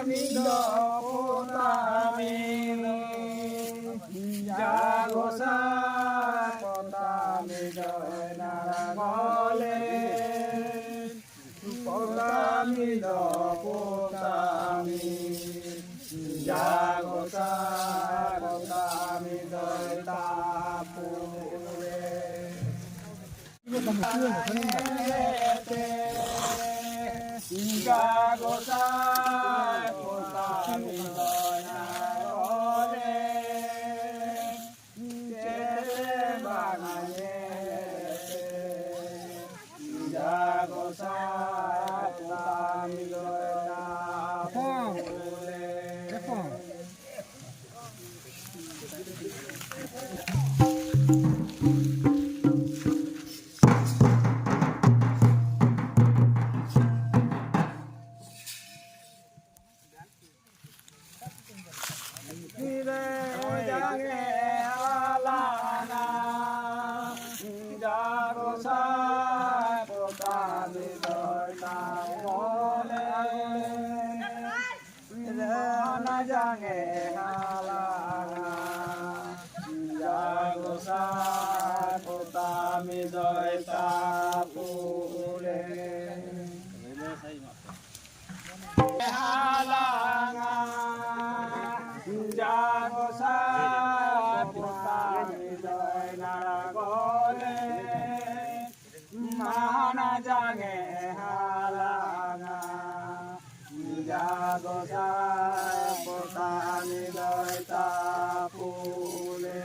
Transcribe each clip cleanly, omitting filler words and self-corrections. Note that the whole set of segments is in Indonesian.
mido potami jagosa potami doy naragole potami do potami jagosa potami doy tapure jagosa potami doy naragole jagosa potami doy tapure jagosa potami doy tapure na jange halanga jagosa potami doy tapure halanga jagosa potami doy naragole mahana jange halanga jagosa potami doy tapure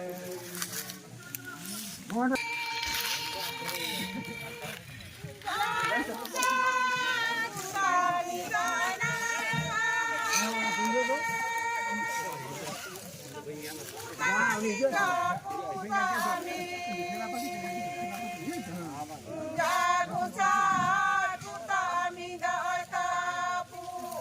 jagosa potami doy tapure